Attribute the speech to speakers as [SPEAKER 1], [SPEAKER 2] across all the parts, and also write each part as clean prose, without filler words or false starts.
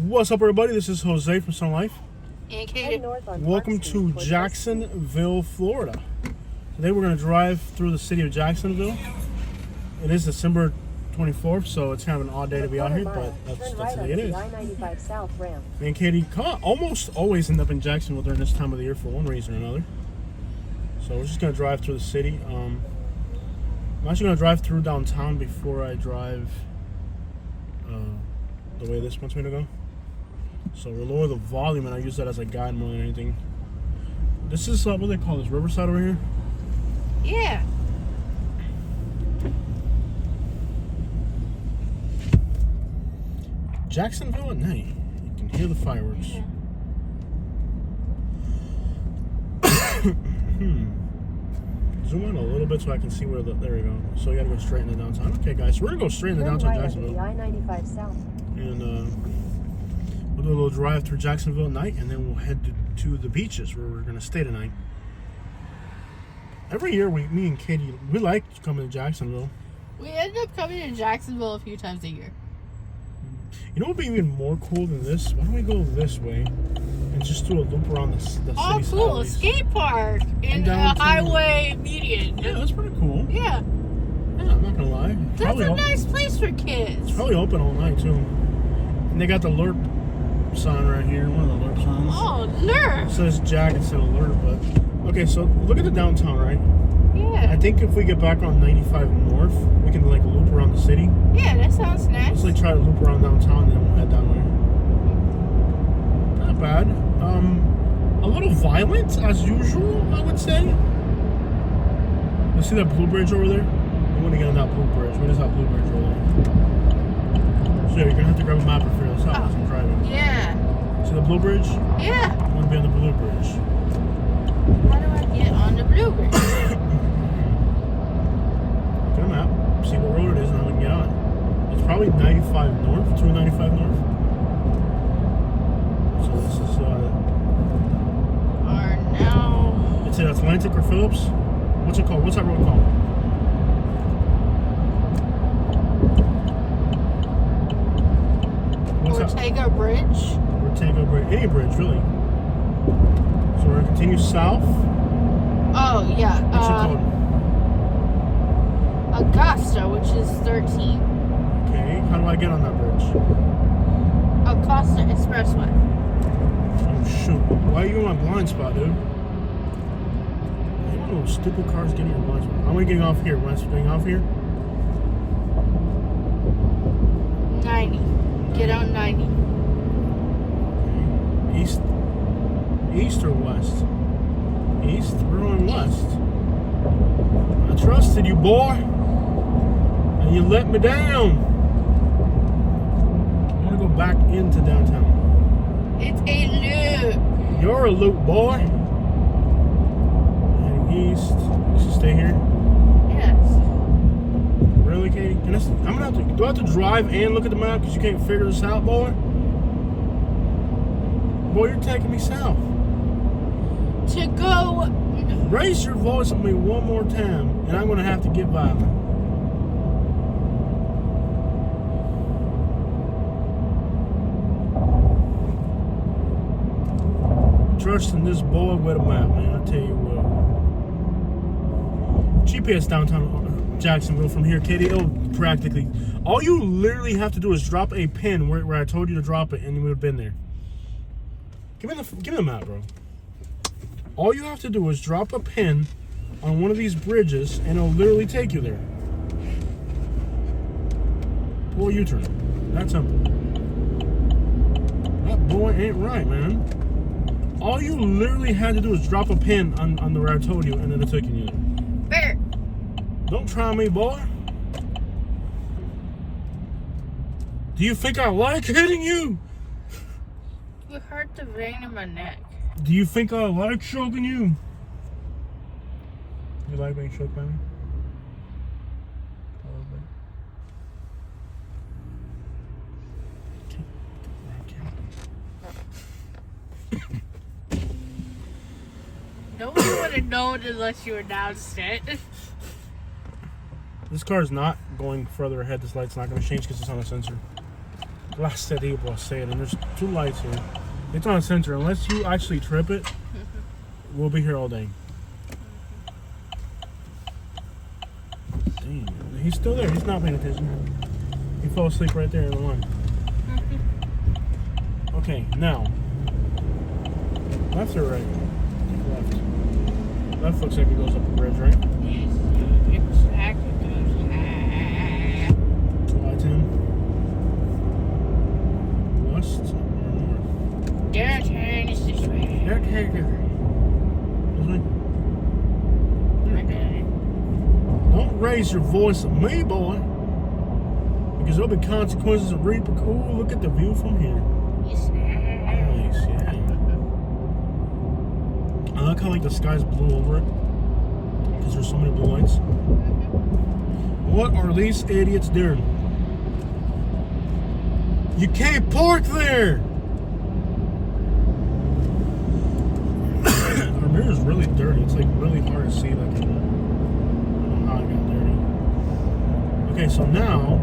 [SPEAKER 1] What's up, everybody? This is Jose from Sun Life.
[SPEAKER 2] And
[SPEAKER 1] Welcome to Jacksonville, Florida. Today we're going to drive through the city of Jacksonville. It is December 24th, so it's kind of an odd day to be out here, but that's the way it is.
[SPEAKER 2] I-95 South ramp.
[SPEAKER 1] Me and Katie almost always end up in Jacksonville during this time of the year for one reason or another. So we're just going to drive through the city. I'm actually going to drive through downtown before I drive the way this wants me to go. So we'll lower the volume, and I use that as a guide more than anything. This is what do they call this? Riverside over here?
[SPEAKER 2] Yeah.
[SPEAKER 1] Jacksonville at night. You can hear the fireworks.
[SPEAKER 2] Yeah.
[SPEAKER 1] Zoom in a little bit so I can see where there we go. So you gotta go straight into downtown. Okay, guys, so we're gonna go straight into downtown Jacksonville.
[SPEAKER 2] The I-95 South.
[SPEAKER 1] And we'll do a little drive through Jacksonville at night, and then we'll head to the beaches where we're gonna stay tonight. Every year, me and Katie, we like coming to Jacksonville.
[SPEAKER 3] We end up coming to Jacksonville a few times a year.
[SPEAKER 1] You know what would be even more cool than this? Why don't we go this way and just do a loop around the city?
[SPEAKER 3] Oh, cool! A skate park in a highway median.
[SPEAKER 1] Yeah, that's pretty cool.
[SPEAKER 3] Yeah.
[SPEAKER 1] Yeah, I'm not gonna lie.
[SPEAKER 3] That's a nice place for kids.
[SPEAKER 1] It's probably open all night too. And they got the LERP sign right here, one of the LERP signs.
[SPEAKER 3] Oh, LERP!
[SPEAKER 1] It says Jack instead of LERP, but okay. So look at the downtown, right?
[SPEAKER 3] Yeah.
[SPEAKER 1] I think if we get back on 95 North, we can like loop around the city.
[SPEAKER 3] Yeah, that sounds nice.
[SPEAKER 1] Let's like try to loop around downtown, and then we'll head down there. Not bad. A little violent as usual, I would say. You see that blue bridge over there? We want to get on that blue bridge. What is that blue bridge over there? So yeah, you're gonna have to grab a map and figure this out as I'm driving.
[SPEAKER 3] Yeah.
[SPEAKER 1] See the blue bridge?
[SPEAKER 3] Yeah.
[SPEAKER 1] I want to be on the blue bridge.
[SPEAKER 3] How do I get on the blue bridge?
[SPEAKER 1] Look at a map, see what road it is, and then we can get on it. It's probably 95 North, 295 North. So this is
[SPEAKER 3] Are now.
[SPEAKER 1] it's in Atlantic or Phillips. What's it called? What's that road called?
[SPEAKER 3] Ortega Bridge.
[SPEAKER 1] Ortega Bridge. Any bridge, really. So we're gonna continue south.
[SPEAKER 3] Oh yeah.
[SPEAKER 1] What's it called?
[SPEAKER 3] Augusta, which is 13.
[SPEAKER 1] Okay. How do I get on that bridge?
[SPEAKER 3] Augusta Expressway.
[SPEAKER 1] Oh shoot! Why are you in my blind spot, dude? One of those stupid cars getting your blind spot. How am I getting off here? When I'm getting off here?
[SPEAKER 3] 90. Get on 90.
[SPEAKER 1] East or west? East? We're going west. I trusted you, boy. And you let me down. I want to go back into downtown.
[SPEAKER 3] It's a loop.
[SPEAKER 1] You're a loop, boy. Heading east. Should stay here.
[SPEAKER 3] Yes.
[SPEAKER 1] Really, Katie? I'm gonna have to. Do I have to drive and look at the map because you can't figure this out, boy? Boy, you're taking me south.
[SPEAKER 3] To go.
[SPEAKER 1] Raise your voice at me one more time, and I'm gonna have to get violent. Trusting this boy with a map, man. I tell you what. GPS downtown Jacksonville from here, Katie. It'll practically. All you literally have to do is drop a pin where I told you to drop it, and you would have been there. Give me the map, bro. All you have to do is drop a pin on one of these bridges, and it'll literally take you there. Pull a U-turn. That's simple. That boy ain't right, man. All you literally had to do is drop a pin on the where I told you, and then it took you there.
[SPEAKER 3] Bear.
[SPEAKER 1] Don't try me, boy. Do you think I like hitting you?
[SPEAKER 3] You hurt the vein in my neck.
[SPEAKER 1] Do you think I like choking you? You like being choked by me?
[SPEAKER 3] Nobody would have known unless you announced it.
[SPEAKER 1] This car is not going further ahead. This light's not going to change because it's on a sensor. Last city was saying, and there's 2 lights here. It's on center. Unless you actually trip it, we'll be here all day. Dang, he's still there. He's not paying attention. He fell asleep right there in the line. Okay, now. Left or right? Left. Left looks like it goes up a bridge, right?
[SPEAKER 3] Yes, exactly.
[SPEAKER 1] July 10. West or north?
[SPEAKER 3] Downtown is this way.
[SPEAKER 1] This way?
[SPEAKER 3] Okay.
[SPEAKER 1] Don't raise your voice at me, boy. Because there'll be consequences of reaper. Ooh, look at the view from here.
[SPEAKER 3] Yes, sir.
[SPEAKER 1] Nice, yeah. I like how like the sky's blue over it. Because there's so many blue lights. What are these idiots doing? You can't park there! Our mirror's really dirty. It's like really hard to see. Like, I don't know how it got dirty. Okay, so now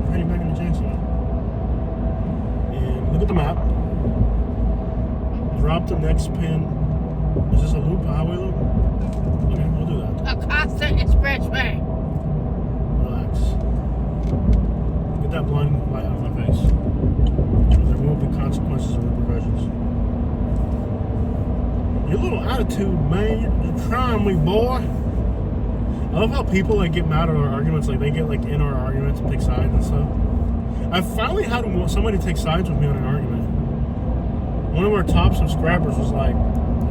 [SPEAKER 1] we're heading back into Jacksonville. And look at the map. Drop the next pin. Is this a loop, a highway loop? Okay, we'll do that.
[SPEAKER 3] Acosta Expressway.
[SPEAKER 1] Relax. Get that blind light out of my face. There will be consequences and repercussions. Your little attitude, man. You're trying me, boy. I love how people like get mad at our arguments. Like they get like in our arguments and take sides and stuff. I finally had somebody take sides with me on an argument. One of our top subscribers was like,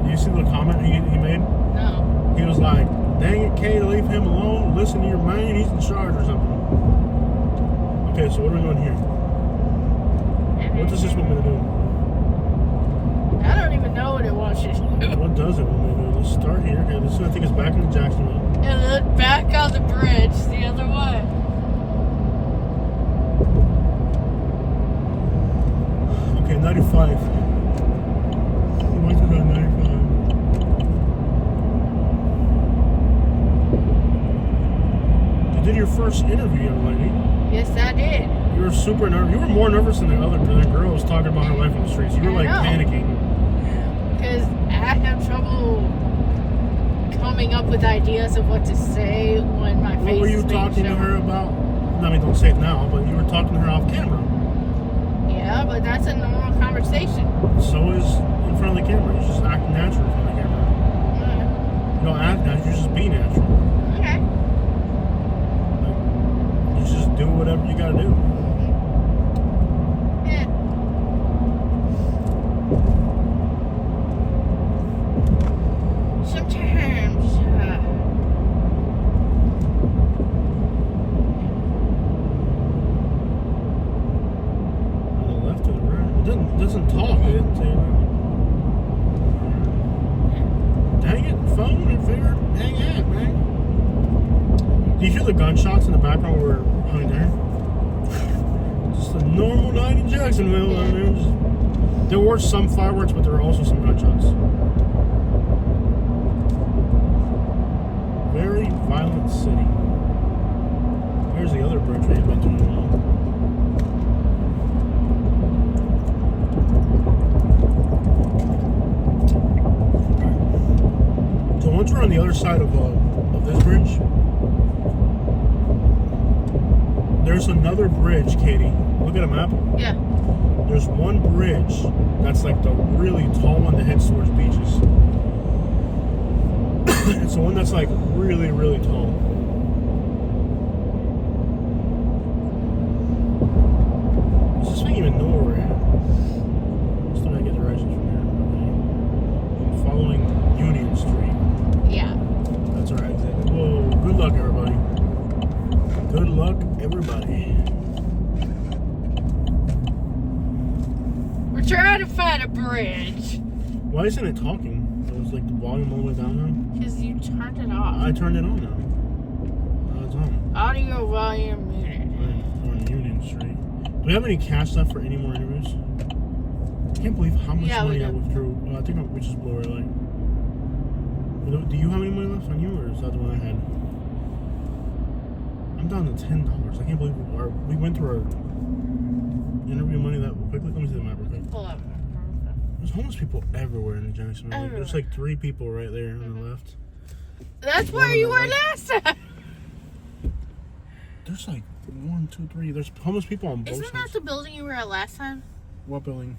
[SPEAKER 1] "Do you see the comment he made?"
[SPEAKER 3] No.
[SPEAKER 1] He was like, "Dang it, Kay, leave him alone. Listen to your man. He's in charge or something." Okay, so what are we doing here? What does this want me to do?
[SPEAKER 3] I don't even know what it wants you to do.
[SPEAKER 1] What does it want me to do? Let's start here. Okay, this is gonna take us back into Jacksonville.
[SPEAKER 3] And then back on the bridge the other way.
[SPEAKER 1] Okay, 95. Why is it on 95? You did your first interview, young lady.
[SPEAKER 3] Yes, I did.
[SPEAKER 1] You were super nervous. You were more nervous than the girls talking about her life on the streets. You were
[SPEAKER 3] I
[SPEAKER 1] like
[SPEAKER 3] know.
[SPEAKER 1] panicking.
[SPEAKER 3] Because I have trouble coming up with ideas of what to say when my face
[SPEAKER 1] What were you
[SPEAKER 3] is being
[SPEAKER 1] talking to
[SPEAKER 3] shown.
[SPEAKER 1] her about? I mean, don't say it now, but you were talking to her off camera.
[SPEAKER 3] Yeah, but that's a normal conversation.
[SPEAKER 1] So is in front of the camera. You just act natural in front of the camera. You don't act natural, you just be natural.
[SPEAKER 3] Okay.
[SPEAKER 1] Like, you just do whatever you gotta do.
[SPEAKER 3] Yeah. Sometimes,
[SPEAKER 1] On the left or the right. It doesn't talk. It didn't say that. Dang it, phone and figure. Dang it, man. Do you hear the gunshots in the background where we're hunting there? Just a normal night in Jacksonville.
[SPEAKER 3] Yeah.
[SPEAKER 1] I mean, there were some fireworks, but there were also some gunshots. Very violent city. Here's the other bridge we haven't been to in a while. So once we're on the other side of this bridge, there's another bridge, Katie. Look at a map.
[SPEAKER 3] yeah.
[SPEAKER 1] There's one bridge that's like the really tall one that heads towards beaches. It's the one that's like really, really tall. Does this thing even know where we're at? Just trying to get directions from here. Okay. I'm following Union Street.
[SPEAKER 3] Yeah.
[SPEAKER 1] That's our exit. Whoa, good luck, everybody. Good luck, everybody.
[SPEAKER 3] We're trying to find a bridge.
[SPEAKER 1] Why isn't it talking? It was like the volume all the way down now.
[SPEAKER 3] Because you turned it off.
[SPEAKER 1] I turned it on now. Now it's on.
[SPEAKER 3] Audio volume muted.
[SPEAKER 1] We're on Union Street. Do we have any cash left for any more interviews? I can't believe how much
[SPEAKER 3] Yeah, we
[SPEAKER 1] money I
[SPEAKER 3] do.
[SPEAKER 1] withdrew. Well, I think we just blew our light. Do you have any money left on you, or is that the one I had? I'm down to $10. I can't believe we went through our interview money that quickly? Let me see the map real quick.
[SPEAKER 3] Pull up.
[SPEAKER 1] There's homeless people everywhere in Jacksonville. Like, there's
[SPEAKER 3] Everywhere.
[SPEAKER 1] like 3 people right there on the left.
[SPEAKER 3] That's
[SPEAKER 1] One
[SPEAKER 3] where
[SPEAKER 1] on
[SPEAKER 3] you
[SPEAKER 1] the
[SPEAKER 3] were
[SPEAKER 1] right.
[SPEAKER 3] last time.
[SPEAKER 1] There's like 1, 2, 3. There's homeless people on both
[SPEAKER 3] Isn't that
[SPEAKER 1] sides.
[SPEAKER 3] the building you were at last time?
[SPEAKER 1] What building?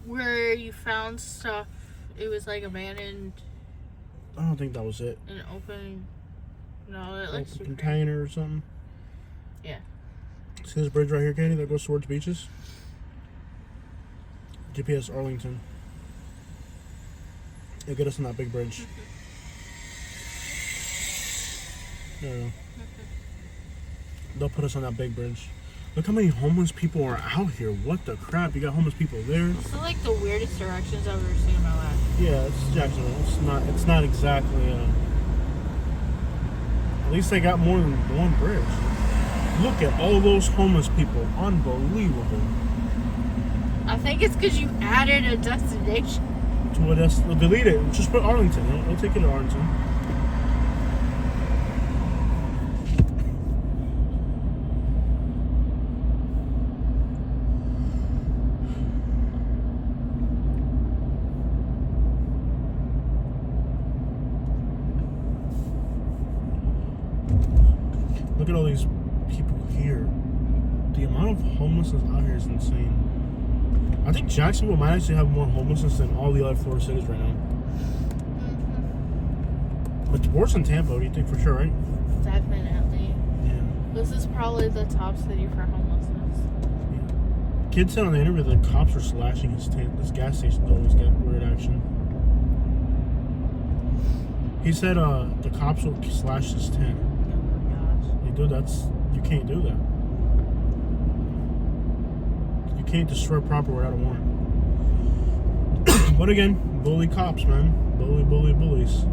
[SPEAKER 3] Where you found stuff? It was like abandoned
[SPEAKER 1] I don't think that was it.
[SPEAKER 3] and open. No, it
[SPEAKER 1] Like
[SPEAKER 3] looks
[SPEAKER 1] a
[SPEAKER 3] super
[SPEAKER 1] container or something.
[SPEAKER 3] Yeah.
[SPEAKER 1] See this bridge right here, Katie, that goes towards beaches? GPS Arlington. It'll get us on that big bridge. There we go. They'll put us on that big bridge. Look how many homeless people are out here. What the crap? You got homeless people there.
[SPEAKER 3] This is like the weirdest directions I've ever seen in my life.
[SPEAKER 1] Yeah, it's Jacksonville. It's not exactly at least they got more than one bridge. Look at all those homeless people. Unbelievable.
[SPEAKER 3] I think it's because you added a destination.
[SPEAKER 1] To what else? Delete it. Just put Arlington. It'll take you to Arlington. Look at all these people here. The amount of homelessness out here is insane. I think Jacksonville might actually have more homelessness than all the other Florida cities right now. But it's worse than Tampa, what do you think, for sure, right?
[SPEAKER 3] Definitely.
[SPEAKER 1] Yeah.
[SPEAKER 3] This is probably the top city for homelessness.
[SPEAKER 1] Kid said on the interview that the cops were slashing his tent. This gas station always got weird action. He said the cops will slash his tent.
[SPEAKER 3] Oh my gosh.
[SPEAKER 1] Like, dude, you can't do that. You can't destroy property without a warrant. But again, bully cops, man. Bullies.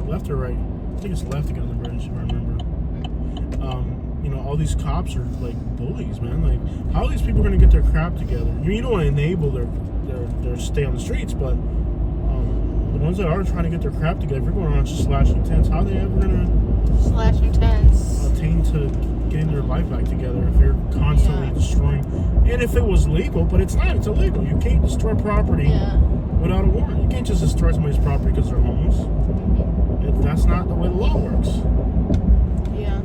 [SPEAKER 1] Left or right? I think it's left to get on the bridge, if I remember. All these cops are like bullies, man. Like, how are these people going to get their crap together? You don't want to enable their stay on the streets, but the ones that are trying to get their crap together, if you're going around just slashing tents, how are they ever going to
[SPEAKER 3] Slashing tents.
[SPEAKER 1] attain to getting their life back together if you're constantly destroying? And if it was legal, but it's not, it's illegal. You can't destroy property without a warrant. You can't just destroy somebody's property because they're homeless. That's not the way the law works.
[SPEAKER 3] Yeah.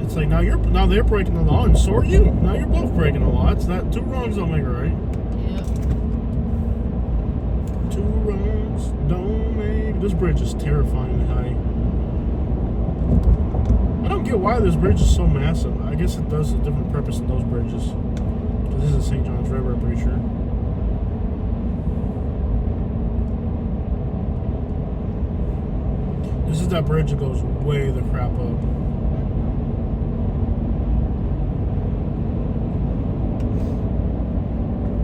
[SPEAKER 1] It's like now they're breaking the law, and so are you. Now you're both breaking the law. It's not two wrongs don't make it right.
[SPEAKER 3] Yep.
[SPEAKER 1] Two wrongs don't make. This bridge is terrifyingly high. I don't get why this bridge is so massive. I guess it does a different purpose than those bridges. This is St. John's River, I'm pretty sure. This is that bridge that goes way the crap up.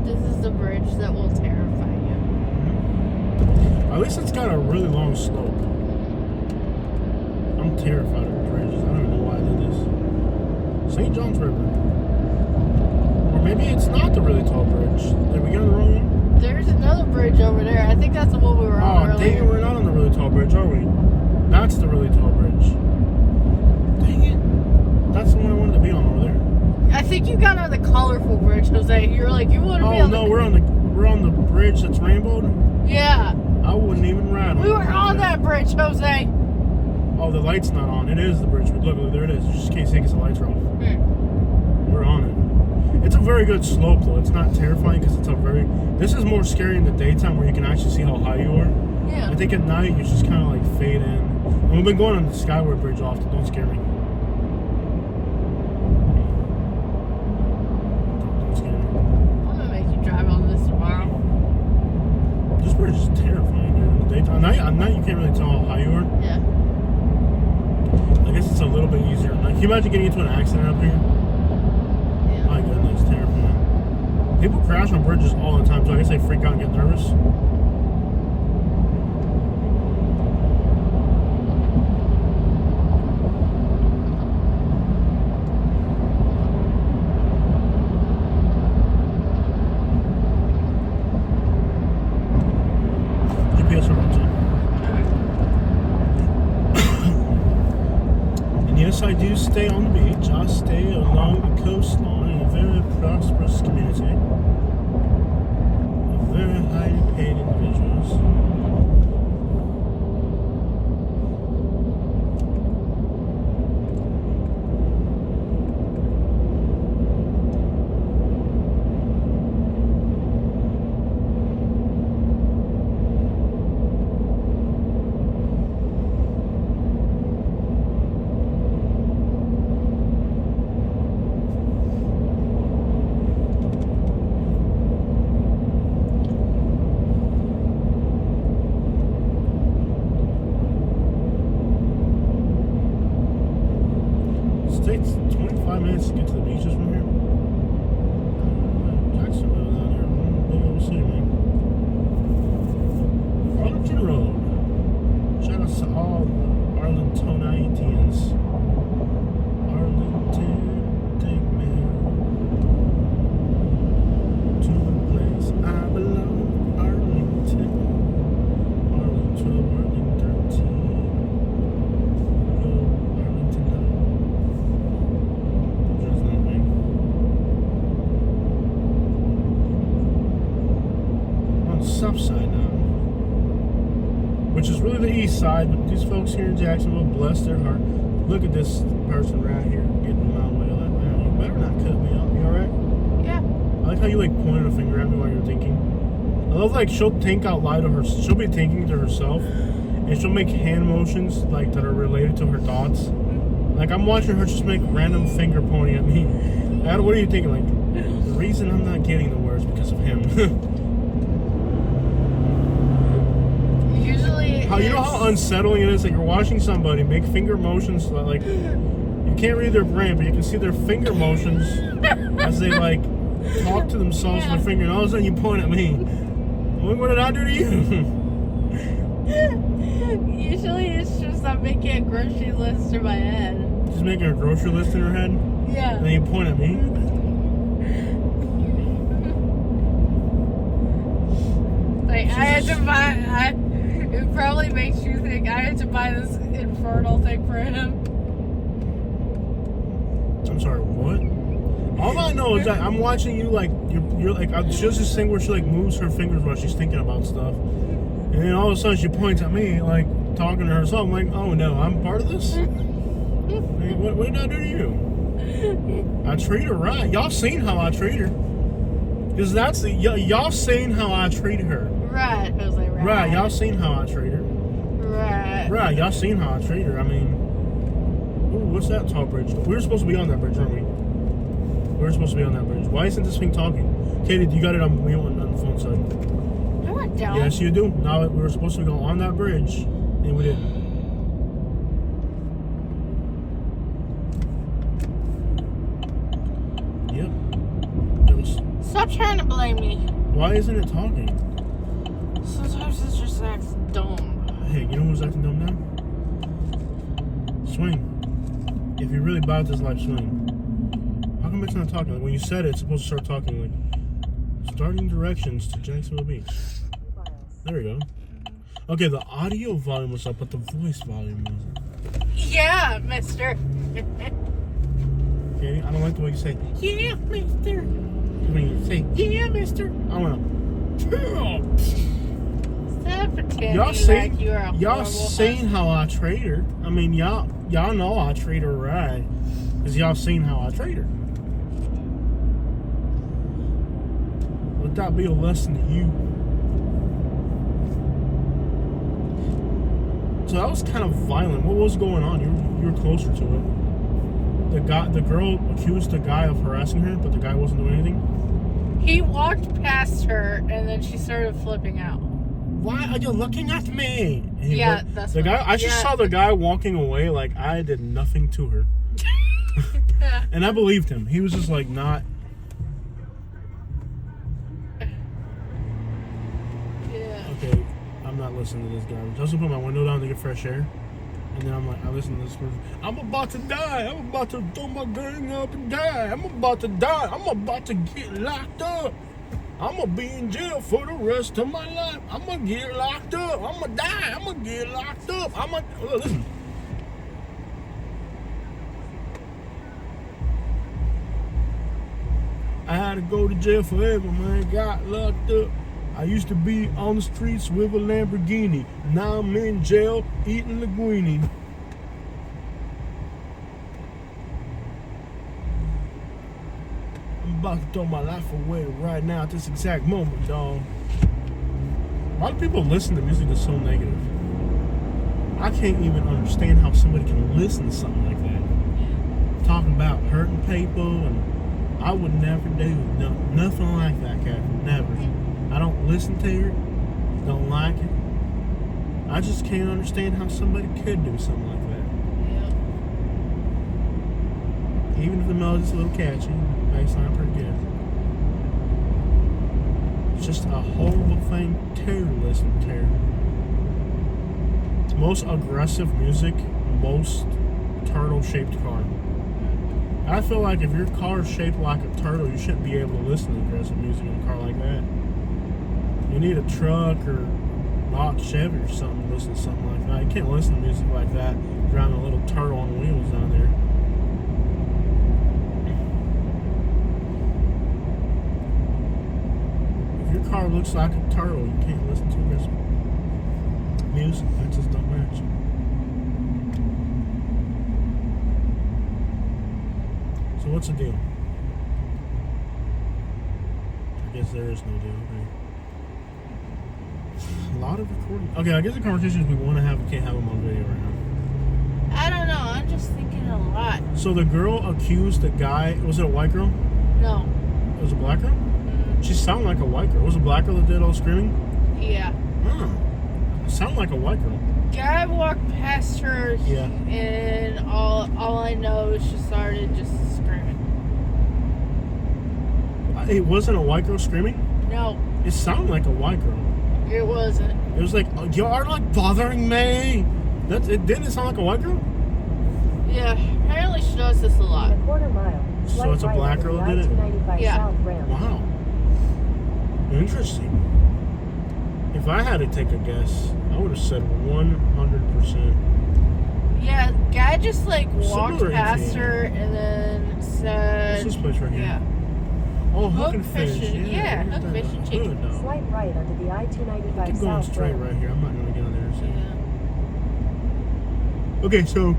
[SPEAKER 3] This is the bridge that will terrify you.
[SPEAKER 1] At least it's got a really long slope. I'm terrified of bridges. I don't even know why I did this. St. John's River. Or maybe it's not the really tall bridge. Did we get on the wrong one?
[SPEAKER 3] There's another bridge over there. I think that's the one we were on
[SPEAKER 1] Oh, dang it,
[SPEAKER 3] earlier.
[SPEAKER 1] we're not on the really tall bridge, are we? That's the really tall bridge. Dang it. That's the one I wanted to be on over there.
[SPEAKER 3] I think you got on the colorful bridge, Jose. You're like, you want to be
[SPEAKER 1] Oh
[SPEAKER 3] on
[SPEAKER 1] no,
[SPEAKER 3] the...
[SPEAKER 1] we're on the bridge that's rainbowed.
[SPEAKER 3] Yeah.
[SPEAKER 1] I wouldn't even ride on
[SPEAKER 3] We
[SPEAKER 1] it.
[SPEAKER 3] were on that bridge, Jose.
[SPEAKER 1] Oh, the light's not on. It is the bridge. Look, there it is. You just can't see because the lights are off. We're on it. It's a very good slope though. It's not terrifying because it's a very. This is more scary in the daytime where you can actually see how high you are.
[SPEAKER 3] Yeah.
[SPEAKER 1] I think at night you just kind of like fade in. And we've been going on the Skyward Bridge often. Don't scare me. Don't scare me.
[SPEAKER 3] I'm gonna make you drive on this tomorrow.
[SPEAKER 1] This bridge is terrifying, dude. In the daytime, at night you can't really tell how high you are.
[SPEAKER 3] Yeah.
[SPEAKER 1] I guess it's a little bit easier. Like, can you imagine getting into an accident up here?
[SPEAKER 3] Yeah.
[SPEAKER 1] My goodness, terrifying. People crash on bridges all the time, so I guess they freak out and get nervous. GPS remote. And yes, I do stay on the beach. prosperous community of very highly paid individuals. It takes 25 minutes to get to the beaches from here. Jacksonville down here. Big old city, man. Arlington Road. Shout out to all Arlingtonians. Arlington, take me to the place I belong. Arlington. Arlington, Arlington 13. Go Arlington now. There's nothing. On the south side now. Which is really the east side, but these folks here in Jacksonville, bless their heart. Look at this person right here getting in my way like that. You better not cut me off. You alright?
[SPEAKER 3] Yeah.
[SPEAKER 1] I like how you like pointed a finger at me while you're thinking. I love like she'll think out loud to her. She'll be thinking to herself, and she'll make hand motions like that are related to her thoughts. Like I'm watching her just make random finger pointing at me. What are you thinking? Like the reason I'm not getting the words because of him.
[SPEAKER 3] Usually,
[SPEAKER 1] How you know how unsettling it is that you're watching somebody make finger motions like you can't read their brain, but you can see their finger motions as they like talk to themselves with their finger, and all of a sudden you point at me. Look, what did I do to you?
[SPEAKER 3] Usually it's just I'm making a grocery list in my head.
[SPEAKER 1] Just making a grocery list in her head,
[SPEAKER 3] Yeah.
[SPEAKER 1] and then you point at me.
[SPEAKER 3] Like I had to buy. It probably makes you think I had to buy this infernal thing for him.
[SPEAKER 1] I'm sorry, what? All I know is that I'm watching you like you're like she does this thing where she like moves her fingers while she's thinking about stuff, and then all of a sudden she points at me like talking to herself. I'm like, oh no, I'm part of this. Hey, what did I do to you? I treat her right. Y'all seen how I treat her? Cause that's the y'all seen how I treat her.
[SPEAKER 3] Right, Jose. Right.
[SPEAKER 1] Right, y'all seen how I treat her.
[SPEAKER 3] Right.
[SPEAKER 1] Right, y'all seen how I treat her. I mean, ooh, what's that tall bridge? We were supposed to be on that bridge, weren't we? We were supposed to be on that bridge. Why isn't this thing talking? Katie, you got it on me on the phone side.
[SPEAKER 3] No, I don't.
[SPEAKER 1] Yes, you do. Now we were supposed to go on that bridge, and we didn't. Yep. It was.
[SPEAKER 3] Stop trying to blame me.
[SPEAKER 1] Why isn't it talking?
[SPEAKER 3] Sometimes it just acts dumb.
[SPEAKER 1] Hey, you know who's acting dumb now? Swing. If you're really about this life, swing. How come it's not talking? Like when you said it, it's supposed to start talking like starting directions to Jacksonville Beach. There we go. Okay, the audio volume was up, but the voice volume wasn't.
[SPEAKER 3] Yeah, mister.
[SPEAKER 1] Katie, I don't like the way you say, yeah, mister. When you say, yeah, mister, I want to.
[SPEAKER 3] Stop pretending
[SPEAKER 1] Y'all seen,
[SPEAKER 3] like you are a
[SPEAKER 1] y'all
[SPEAKER 3] horrible
[SPEAKER 1] seen how I treat her. I mean, y'all know I treat her right. Because y'all seen how I treat her. Let that be a lesson to you. So that was kind of violent. What was going on? You were closer to it. The girl accused the guy of harassing her, but the guy wasn't doing anything.
[SPEAKER 3] He walked past her and then she started flipping out.
[SPEAKER 1] Why are you looking at me? And
[SPEAKER 3] Yeah, that's
[SPEAKER 1] the
[SPEAKER 3] what-
[SPEAKER 1] guy. I just
[SPEAKER 3] yeah.
[SPEAKER 1] saw the guy walking away like I did nothing to her, and I believed him. He was just like not.
[SPEAKER 3] Yeah.
[SPEAKER 1] Okay, I'm not listening to this guy. I just put my window down to get fresh air, and then I'm like, I listen to this person. I'm about to die. I'm about to throw my gun up and die. I'm about to die. I'm about to get locked up. I'm gonna be in jail for the rest of my life. I'm gonna get locked up. I'm gonna die. I'm gonna get locked up. Listen. I had to go to jail forever, man. Got locked up. I used to be on the streets with a Lamborghini. Now I'm in jail eating linguine. I'm about to throw my life away right now at this exact moment, dog. A lot of people listen to music that's so negative. I can't even understand how somebody can listen to something like that. Talking about hurting people, and I would never do nothing like that, Catherine. Never. I don't listen to it. Don't like it. I just can't understand how somebody could do something like that.
[SPEAKER 3] Yeah.
[SPEAKER 1] Even if the melody's a little catchy, it may sound pretty good. It's just a horrible thing to listen to. Most aggressive music, most turtle-shaped car. I feel like if your car is shaped like a turtle, you shouldn't be able to listen to aggressive music in a car like that. You need a truck or Dodge Chevy or something to listen to something like that. You can't listen to music like that driving a little turtle on wheels down there. If your car looks like a turtle, you can't listen to aggressive music. That just don't match. So what's the deal? I guess there is no deal. Okay. A lot of recording. Okay, I guess the conversations we want to have, we can't have them on video right now.
[SPEAKER 3] I don't know. I'm just thinking a lot.
[SPEAKER 1] So the girl accused the guy. Was it a white girl?
[SPEAKER 3] No.
[SPEAKER 1] It was a black girl? She sounded like a white girl. Was it a black girl that did all the screaming?
[SPEAKER 3] Yeah.
[SPEAKER 1] Huh. It sounded like a white girl.
[SPEAKER 3] Guy walked past her,
[SPEAKER 1] Yeah.
[SPEAKER 3] and all I know is she started just screaming.
[SPEAKER 1] It wasn't a white girl screaming?
[SPEAKER 3] No,
[SPEAKER 1] It sounded like a white girl.
[SPEAKER 3] it wasn't.
[SPEAKER 1] It was like, you are like bothering me. It didn't sound like a white girl?
[SPEAKER 3] Yeah, apparently she does this a lot.
[SPEAKER 2] In a quarter mile.
[SPEAKER 1] So
[SPEAKER 2] slight
[SPEAKER 1] it's a
[SPEAKER 2] right
[SPEAKER 1] black
[SPEAKER 2] onto
[SPEAKER 1] girl
[SPEAKER 2] the
[SPEAKER 1] that did it?
[SPEAKER 2] I-295
[SPEAKER 3] Yeah.
[SPEAKER 2] South ramp.
[SPEAKER 1] Wow. Interesting. If I had to take a guess, I would have said 100%.
[SPEAKER 3] Yeah, guy just like walked
[SPEAKER 1] Similar
[SPEAKER 3] past
[SPEAKER 1] to-
[SPEAKER 3] her and then said,
[SPEAKER 1] What's this place right here?
[SPEAKER 3] yeah.
[SPEAKER 1] Oh,
[SPEAKER 3] Hook
[SPEAKER 1] Hook and Fish.
[SPEAKER 3] Fish, yeah,
[SPEAKER 1] look at
[SPEAKER 3] Hook,
[SPEAKER 1] that.
[SPEAKER 3] Fish and Chicken.
[SPEAKER 1] Good, though.
[SPEAKER 2] Slight right onto the I-295
[SPEAKER 1] Keep going
[SPEAKER 2] South
[SPEAKER 1] straight
[SPEAKER 2] ramp.
[SPEAKER 1] right here. I'm not going to get on there. So.
[SPEAKER 3] Yeah.
[SPEAKER 1] Okay, so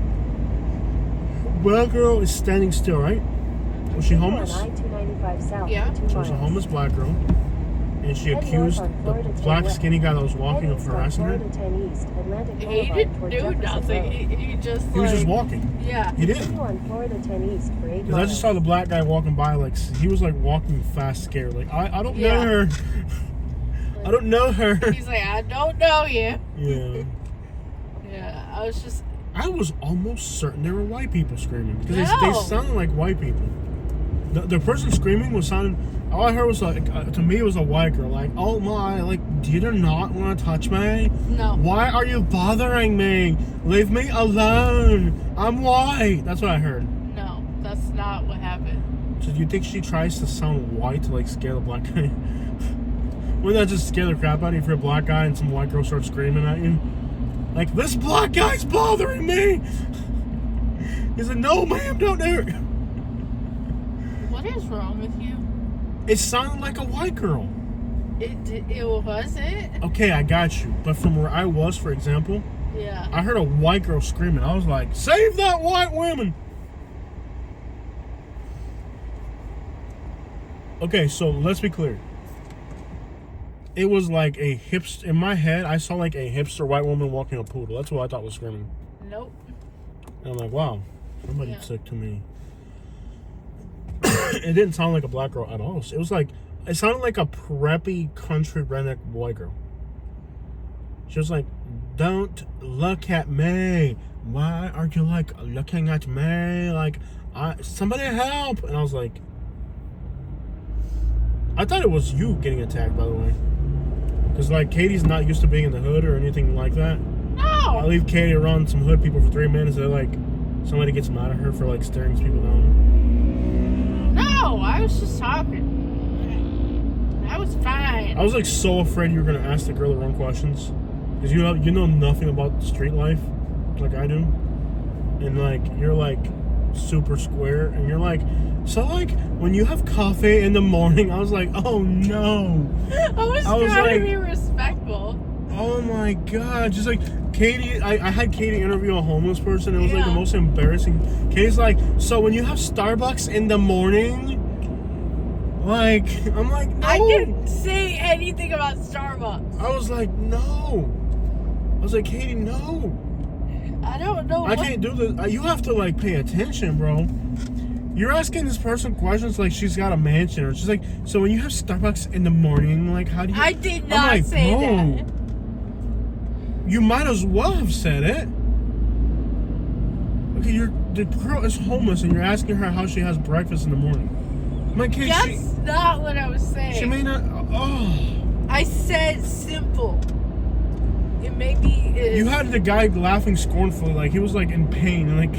[SPEAKER 1] black girl is standing still, right? Was she
[SPEAKER 2] Continue
[SPEAKER 1] homeless?
[SPEAKER 2] on I-295 South
[SPEAKER 3] Yeah.
[SPEAKER 2] for 2
[SPEAKER 1] So it was a
[SPEAKER 2] miles.
[SPEAKER 1] homeless black girl, and she
[SPEAKER 2] Head north
[SPEAKER 1] accused
[SPEAKER 2] on
[SPEAKER 1] the
[SPEAKER 2] Florida 10
[SPEAKER 1] black
[SPEAKER 2] West.
[SPEAKER 1] skinny guy that was
[SPEAKER 2] Head
[SPEAKER 1] walking of
[SPEAKER 2] east on
[SPEAKER 1] harassing her.
[SPEAKER 2] Florida 10 East, Atlantic
[SPEAKER 3] He
[SPEAKER 2] Boulevard
[SPEAKER 3] didn't
[SPEAKER 2] toward
[SPEAKER 3] do
[SPEAKER 2] Jefferson
[SPEAKER 3] nothing.
[SPEAKER 2] Road.
[SPEAKER 3] He just
[SPEAKER 1] He was just
[SPEAKER 3] like,
[SPEAKER 1] walking.
[SPEAKER 3] yeah.
[SPEAKER 1] He did.
[SPEAKER 2] Continue on Florida 10 East for 8
[SPEAKER 1] Because
[SPEAKER 2] miles.
[SPEAKER 1] I just saw the black guy walking by, like, he was like walking fast, scared. Like, I don't know
[SPEAKER 3] Yeah.
[SPEAKER 1] her. I don't know her.
[SPEAKER 3] He's like, I don't know you.
[SPEAKER 1] Yeah.
[SPEAKER 3] Yeah, I was just,
[SPEAKER 1] I was almost certain there were white people screaming. Because they
[SPEAKER 3] No.
[SPEAKER 1] sounded like white people. The person screaming was sounding, all I heard was like, to me it was a white girl. Like, oh my, like, do you not want to touch me?
[SPEAKER 3] no.
[SPEAKER 1] Why are you bothering me? Leave me alone. I'm white. That's what I heard.
[SPEAKER 3] No, that's not what happened.
[SPEAKER 1] So do you think she tries to sound white to like scare the black guy? Wouldn't that just scare the crap out of you if you're a black guy and some white girl starts screaming at you? Like, this black guy's bothering me! He said, no ma'am, don't do it.
[SPEAKER 3] What is wrong with you?
[SPEAKER 1] It sounded like a white girl.
[SPEAKER 3] It wasn't.
[SPEAKER 1] Okay, I got you. But from where I was, for example,
[SPEAKER 3] Yeah.
[SPEAKER 1] I heard a white girl screaming. I was like, save that white woman! Okay, so let's be clear. It was like a hipster. In my head, I saw like a hipster white woman walking a poodle. That's what I thought was screaming.
[SPEAKER 3] Nope.
[SPEAKER 1] And I'm like, wow, somebody
[SPEAKER 3] Yeah.
[SPEAKER 1] sick to me. It didn't sound like a black girl at all. It was like, it sounded like a preppy country redneck white girl. She was like, don't look at me. Why are you like looking at me? Like, somebody help. And I was like, I thought it was you getting attacked, by the way. Because like Katie's not used to being in the hood or anything like that. I
[SPEAKER 3] No.
[SPEAKER 1] leave Katie around some hood people for 3 minutes. They're like, somebody gets mad at her for like staring people down.
[SPEAKER 3] No, I was just talking. I was fine.
[SPEAKER 1] I was like so afraid you were gonna ask the girl the wrong questions, because you know nothing about street life, like I do, and like you're like super square, and you're like, So, like, when you have coffee in the morning, I was like, oh no.
[SPEAKER 3] I was
[SPEAKER 1] I was
[SPEAKER 3] trying
[SPEAKER 1] like-
[SPEAKER 3] to be respectful.
[SPEAKER 1] Oh my god. Just like, Katie, I had Katie interview a homeless person. It was like the
[SPEAKER 3] Yeah.
[SPEAKER 1] most embarrassing. Katie's like, so when you have Starbucks in the morning, like, I'm like, no.
[SPEAKER 3] I didn't say anything about Starbucks.
[SPEAKER 1] I was like, no. I was like, Katie, no.
[SPEAKER 3] I don't know.
[SPEAKER 1] I can't do this. You have to, like, pay attention, bro. You're asking this person questions like she's got a mansion, or she's like, so when you have Starbucks in the morning, like, how do you?
[SPEAKER 3] I did
[SPEAKER 1] I'm
[SPEAKER 3] not
[SPEAKER 1] like,
[SPEAKER 3] say
[SPEAKER 1] bro,
[SPEAKER 3] that.
[SPEAKER 1] You might as well have said it. Okay, the girl is homeless, and you're asking her how she has breakfast in the morning. My kid,
[SPEAKER 3] That's not what I was saying.
[SPEAKER 1] she may not. Oh,
[SPEAKER 3] I said simple. It may be.
[SPEAKER 1] you had the guy laughing scornfully, like he was like in pain, and like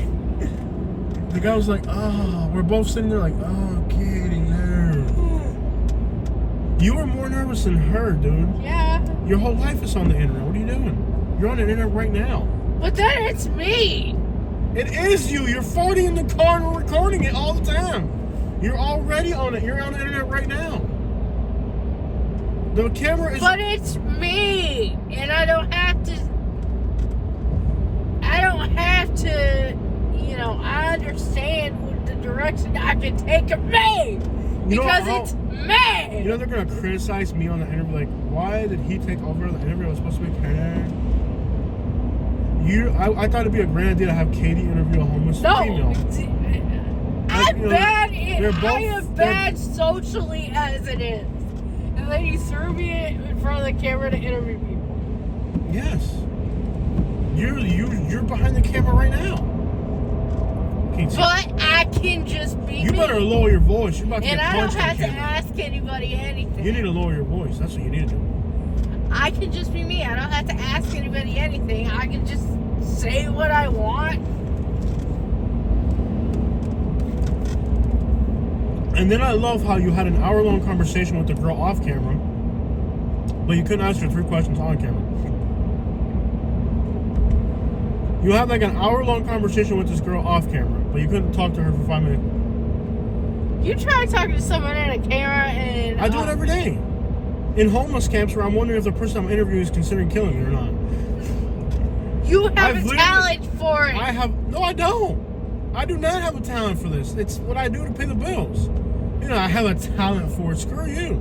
[SPEAKER 1] the guy was like, oh, we're both sitting there like, oh, Katie, no. You were more nervous than her, dude.
[SPEAKER 3] Yeah,
[SPEAKER 1] Your whole life is on the internet. What are you doing? You're on the internet right now.
[SPEAKER 3] but then it's me.
[SPEAKER 1] It is you. You're farting in the car and we're recording it all the time. You're already on it. You're on the internet right now. The camera is.
[SPEAKER 3] But it's me, and I don't have to. You know, I understand what the direction I can take of me
[SPEAKER 1] You know
[SPEAKER 3] because
[SPEAKER 1] how-
[SPEAKER 3] it's me.
[SPEAKER 1] You know they're gonna criticize me on the interview, like, why did he take over the interview? It was supposed to be her. I thought it'd be a great idea to have Katie interview a homeless female.
[SPEAKER 3] I'm
[SPEAKER 1] You know,
[SPEAKER 3] bad.
[SPEAKER 1] they're both-
[SPEAKER 3] I am bad socially as it is, and then you threw me in front of the camera to interview people.
[SPEAKER 1] Yes. You're behind the camera right now. Can't see-
[SPEAKER 3] But I can just be
[SPEAKER 1] You
[SPEAKER 3] me,
[SPEAKER 1] better lower your voice. You're about to
[SPEAKER 3] and
[SPEAKER 1] get
[SPEAKER 3] I don't
[SPEAKER 1] punched
[SPEAKER 3] have
[SPEAKER 1] on
[SPEAKER 3] to
[SPEAKER 1] camera.
[SPEAKER 3] ask anybody anything.
[SPEAKER 1] You need to lower your voice. That's what you need to do.
[SPEAKER 3] I can just be me. I don't have to ask anybody anything. I can just say what I want.
[SPEAKER 1] And then I love how you had an hour-long conversation with the girl off camera, but you couldn't ask her 3 questions on camera. You had like an hour-long conversation with this girl off camera, but you couldn't talk to her for 5 minutes.
[SPEAKER 3] You try talking to someone in a camera and
[SPEAKER 1] I do it every day. In homeless camps where I'm wondering if the person I'm interviewing is considering killing me or not.
[SPEAKER 3] you have
[SPEAKER 1] I've
[SPEAKER 3] a
[SPEAKER 1] literally-
[SPEAKER 3] talent for it.
[SPEAKER 1] No, I don't. I do not have a talent for this. It's what I do to pay the bills. You know, I have a talent for it. Screw you.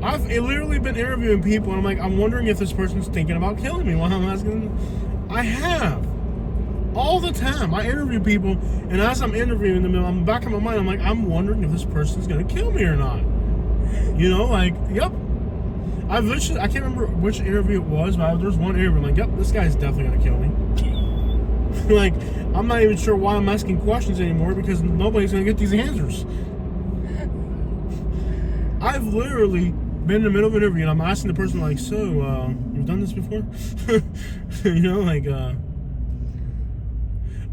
[SPEAKER 1] I've literally been interviewing people, and I'm like, I'm wondering if this person's thinking about killing me while I'm asking them. I have. All the time. I interview people, and as I'm interviewing them, I'm back in my mind, I'm like, I'm wondering if this person's going to kill me or not. You know, like, yep. I've literally, I can't remember which interview it was, but there's one interview, I'm like, yep, this guy's definitely going to kill me. Like, I'm not even sure why I'm asking questions anymore because nobody's going to get these answers. I've literally been in the middle of an interview and I'm asking the person, like, so, you've done this before? You know, like,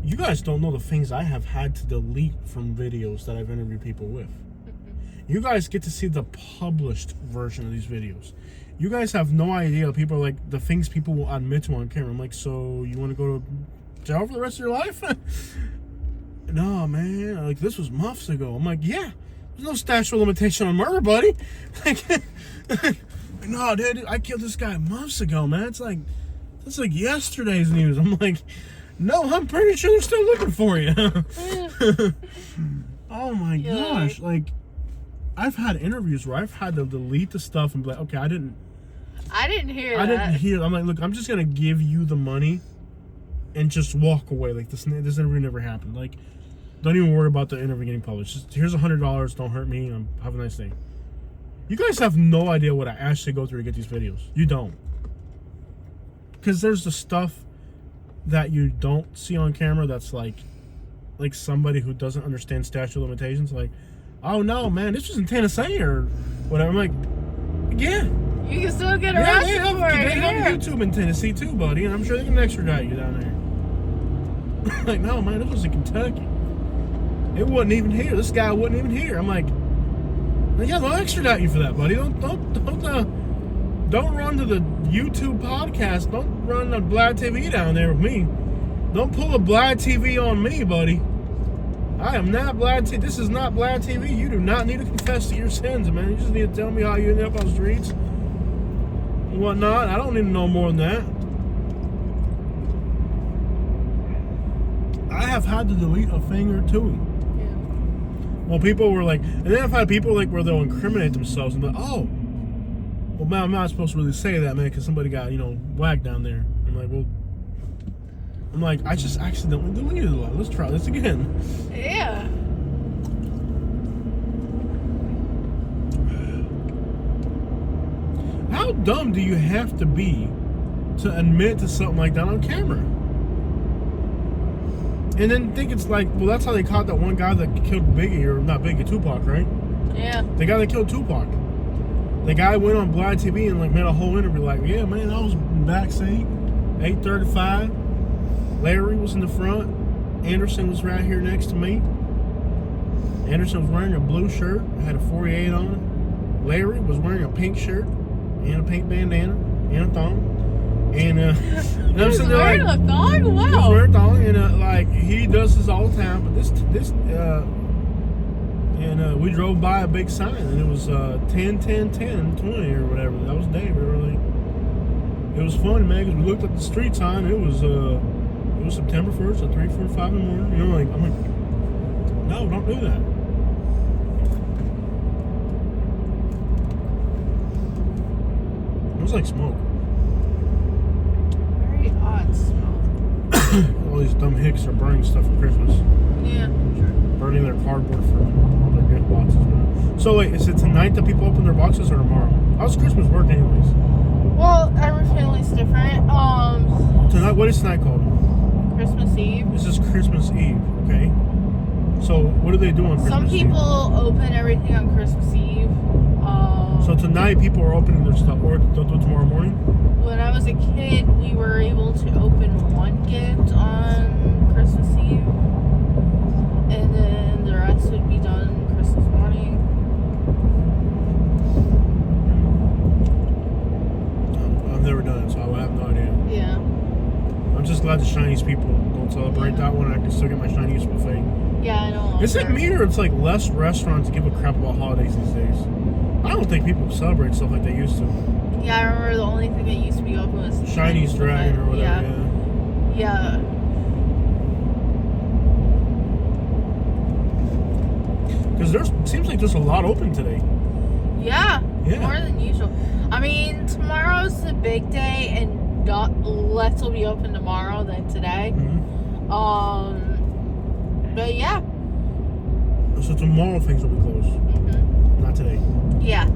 [SPEAKER 1] you guys don't know the things I have had to delete from videos that I've interviewed people with. You guys get to see the published version of these videos. You guys have no idea. People are like, the things people will admit to on camera. I'm like, so you want to go to jail for the rest of your life? No, man. Like, this was months ago. I'm like, yeah. There's no statute of limitation on murder, buddy. Like, no, dude, I killed this guy months ago, man. It's like, that's like yesterday's news. I'm like, no, I'm pretty sure they're still looking for you. Oh my gosh. Like, I've had interviews where I've had to delete the stuff and be like, okay, I didn't
[SPEAKER 3] hear
[SPEAKER 1] I
[SPEAKER 3] that.
[SPEAKER 1] didn't hear. I'm like, look, I'm just gonna give you the money and just walk away. Like, this interview never happened. Like, don't even worry about the interview getting published. Just, here's $100. Don't hurt me. Have a nice day. You guys have no idea what I actually go through to get these videos. You don't. Because there's the stuff that you don't see on camera that's like somebody who doesn't understand statute of limitations. Like, oh no, man, this was in Tennessee or whatever. I'm like, yeah.
[SPEAKER 3] You can still get
[SPEAKER 1] Yeah,
[SPEAKER 3] arrested
[SPEAKER 1] they
[SPEAKER 3] for it.
[SPEAKER 1] have
[SPEAKER 3] here.
[SPEAKER 1] YouTube in Tennessee too, buddy, and I'm sure they can extradite you down there. Like, no, man, this was in Kentucky. It wasn't even here. This guy wasn't even here. I'm like, yeah, they'll extradite you for that, buddy. Don't run to the YouTube podcast. Don't run the Vlad TV down there with me. Don't pull a Vlad TV on me, buddy. I am not Vlad TV. This is not Vlad TV. You do not need to confess to your sins, man. You just need to tell me how you ended up on the streets and whatnot. I don't need to know more than that. I have had to delete a thing or two.
[SPEAKER 3] Yeah.
[SPEAKER 1] Well, people were like, and then I've had people like where they'll incriminate themselves and be like, oh, well, man, I'm not supposed to really say that, man, because somebody got, whacked down there. I'm like, I just accidentally deleted a lot. Let's try this again.
[SPEAKER 3] Yeah.
[SPEAKER 1] How dumb do you have to be to admit to something like that on camera? And then think it's like, well, that's how they caught that one guy that killed Biggie, or not Biggie, Tupac, right?
[SPEAKER 3] Yeah.
[SPEAKER 1] The guy that killed Tupac. The guy went on Vlad TV and like made a whole interview like, yeah, man, I was backstage, 8:35. Larry was in the front. Anderson was right here next to me. Anderson was wearing a blue shirt, had a 48 on it. Larry was wearing a pink shirt and a pink bandana and a thong. And
[SPEAKER 3] He was wearing a thong?
[SPEAKER 1] he was
[SPEAKER 3] Wow.
[SPEAKER 1] wearing a thong, and like he does this all the time. But we drove by a big sign, and it was 10, 10, 10, 20 or whatever. That was David. Really, it was funny, man, because we looked at the street sign. It was September 1st at 3:45 in the morning. I'm like, no, don't do that. It was like smoke.
[SPEAKER 3] Very odd smell.
[SPEAKER 1] All these dumb hicks are burning stuff for Christmas.
[SPEAKER 3] Yeah, sure.
[SPEAKER 1] Burning their cardboard for their gift boxes. So wait, is it tonight that people open their boxes or tomorrow? How's Christmas work anyways?
[SPEAKER 3] Well, every family's different.
[SPEAKER 1] Tonight, what is tonight called?
[SPEAKER 3] Christmas Eve.
[SPEAKER 1] This is Christmas Eve, okay? So what do they do on Christmas
[SPEAKER 3] Some
[SPEAKER 1] Eve?
[SPEAKER 3] people open everything on Christmas Eve.
[SPEAKER 1] So tonight people are opening their stuff, or they'll do it tomorrow morning?
[SPEAKER 3] When I was a kid, we were able to open one gift on Christmas Eve, and then the rest would be done Christmas morning.
[SPEAKER 1] I've never done it, so I have no idea.
[SPEAKER 3] Yeah.
[SPEAKER 1] I'm just glad the Chinese people don't celebrate that one. I can still get my Chinese buffet.
[SPEAKER 3] Yeah, I know.
[SPEAKER 1] Is it me or it's like less restaurants give a crap about holidays these days? I don't think people celebrate stuff like they used to.
[SPEAKER 3] Yeah, I remember the only thing that used to be open was the
[SPEAKER 1] Chinese Dragon or whatever.
[SPEAKER 3] Yeah.
[SPEAKER 1] Because seems like there's a lot open today.
[SPEAKER 3] Yeah.
[SPEAKER 1] Yeah.
[SPEAKER 3] More than usual. I mean, tomorrow's the big day, and less will be open tomorrow than today.
[SPEAKER 1] Mm-hmm.
[SPEAKER 3] But yeah.
[SPEAKER 1] So tomorrow things will be closed.
[SPEAKER 3] Mm-hmm.
[SPEAKER 1] Not today.
[SPEAKER 3] Yeah.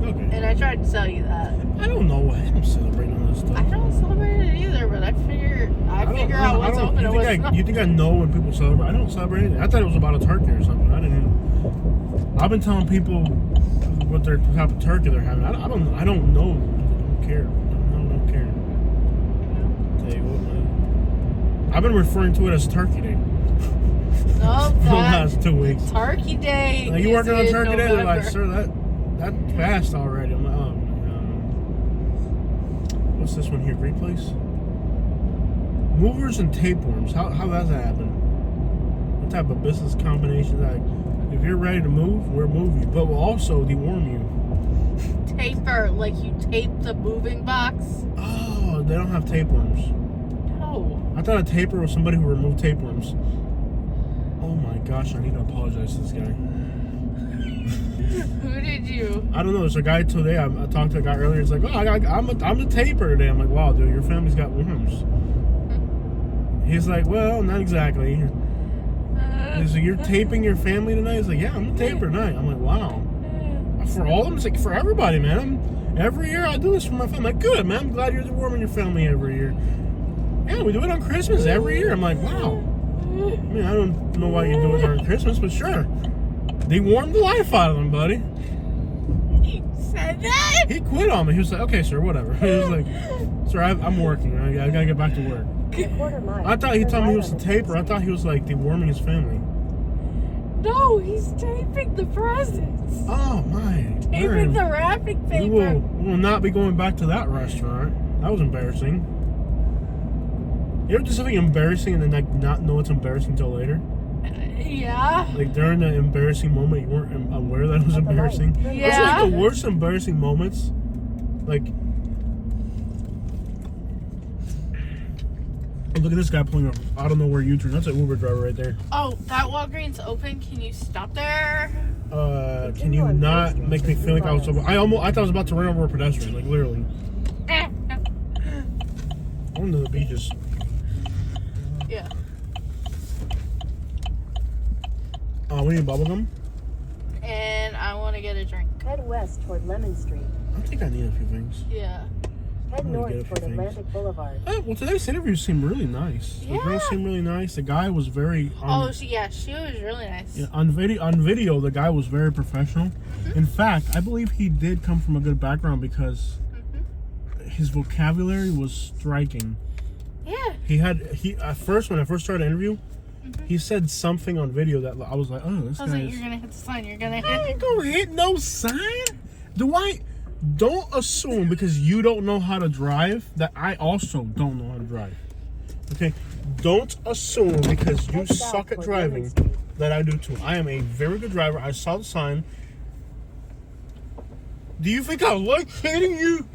[SPEAKER 1] Okay.
[SPEAKER 3] And I tried to tell you that.
[SPEAKER 1] I don't know. I don't celebrate none of this stuff.
[SPEAKER 3] I don't celebrate it either, but I figure out what's open and what's not.
[SPEAKER 1] You think I know when people celebrate? I don't celebrate anything. I thought it was about a turkey or something. I didn't even. I've been telling people what their type of turkey they're having. I don't know. I don't care. Don't care. Tell you what, man. I've been referring to it as Turkey Day.
[SPEAKER 3] No,
[SPEAKER 1] for the last 2 weeks.
[SPEAKER 3] Turkey Day.
[SPEAKER 1] Like, you working on
[SPEAKER 3] is
[SPEAKER 1] Turkey
[SPEAKER 3] in
[SPEAKER 1] Day? They're like,
[SPEAKER 3] November.
[SPEAKER 1] sir, that's fast already. I'm like, oh, what's this one here? Great Place? Movers and tapeworms. How does that happen? What type of business combination is that? If you're ready to move, we'll move you, but we'll also deworm you.
[SPEAKER 3] Taper, like you tape the moving box.
[SPEAKER 1] Oh, they don't have tapeworms.
[SPEAKER 3] No.
[SPEAKER 1] I thought a taper was somebody who removed tapeworms. Oh my gosh, I need to apologize to this guy.
[SPEAKER 3] Who did you?
[SPEAKER 1] I don't know. There's a guy today. I talked to a guy earlier. He's like, "Oh, I'm the taper today." I'm like, "Wow, dude, your family's got worms." He's like, "Well, not exactly." He's like, "You're taping your family tonight?" He's like, "Yeah, I'm the taper tonight." I'm like, "Wow." For all of them, it's like for everybody, man. Every year I do this for my family. I'm like, good, man. I'm glad you're deworming your family every year. Yeah, we do it on Christmas every year. I'm like, wow. I mean, I don't know why you do it during Christmas, but sure. Deworm the life out of them, buddy.
[SPEAKER 3] He said that?
[SPEAKER 1] He quit on me. He was like, okay, sir, whatever. He was like, sir, I'm working. I gotta get back to work.
[SPEAKER 2] A quarter mile.
[SPEAKER 1] I thought he told me he was
[SPEAKER 2] Turn
[SPEAKER 1] the
[SPEAKER 2] right on
[SPEAKER 1] taper. I thought he was like deworming his family.
[SPEAKER 3] No, he's taping the presents.
[SPEAKER 1] Oh my.
[SPEAKER 3] Taping the wrapping
[SPEAKER 1] We
[SPEAKER 3] paper.
[SPEAKER 1] will not be going back to that restaurant. That was embarrassing. You ever do something embarrassing and then like not know it's embarrassing until later?
[SPEAKER 3] Yeah.
[SPEAKER 1] Like during the embarrassing moment, you weren't aware that it was
[SPEAKER 2] At the light,
[SPEAKER 1] embarrassing.
[SPEAKER 2] turn
[SPEAKER 1] Those are
[SPEAKER 3] Yeah.
[SPEAKER 1] like the worst embarrassing moments. Like, oh, look at this guy pulling up. I don't know where U-turn. That's an Uber driver right there.
[SPEAKER 3] Oh, that Walgreens open. Can you stop there?
[SPEAKER 1] Can you not make me feel like I was? I thought I was about to run over a pedestrian. Like literally. One of the beaches.
[SPEAKER 3] Yeah.
[SPEAKER 1] We need bubblegum.
[SPEAKER 3] And I want to get a drink.
[SPEAKER 2] Head west toward Lemon Street.
[SPEAKER 1] I think I need a few things.
[SPEAKER 3] Yeah.
[SPEAKER 2] Head
[SPEAKER 1] I'm gonna get a
[SPEAKER 2] north
[SPEAKER 1] few
[SPEAKER 2] toward
[SPEAKER 1] things.
[SPEAKER 2] Atlantic Boulevard.
[SPEAKER 1] Well, today's interview seemed really nice. The girl
[SPEAKER 3] Yeah.
[SPEAKER 1] seemed really nice. The guy was very.
[SPEAKER 3] Oh, she was really nice.
[SPEAKER 1] Yeah, on video, the guy was very professional. In fact, I believe he did come from a good background because his vocabulary was striking.
[SPEAKER 3] Yeah.
[SPEAKER 1] He at first, when I first started the interview, he said something on video that I was like, oh, this
[SPEAKER 3] I was
[SPEAKER 1] guy
[SPEAKER 3] like,
[SPEAKER 1] is.
[SPEAKER 3] you're gonna hit the sign. You're gonna
[SPEAKER 1] I
[SPEAKER 3] hit.
[SPEAKER 1] ain't gonna hit no sign. Don't assume because you don't know how to drive that I also don't know how to drive. Okay? Don't assume because you
[SPEAKER 2] Head south
[SPEAKER 1] suck at
[SPEAKER 2] toward
[SPEAKER 1] driving
[SPEAKER 2] Lemon Street.
[SPEAKER 1] that I do too. I am a very good driver. I saw the sign. Do you think I like hitting you?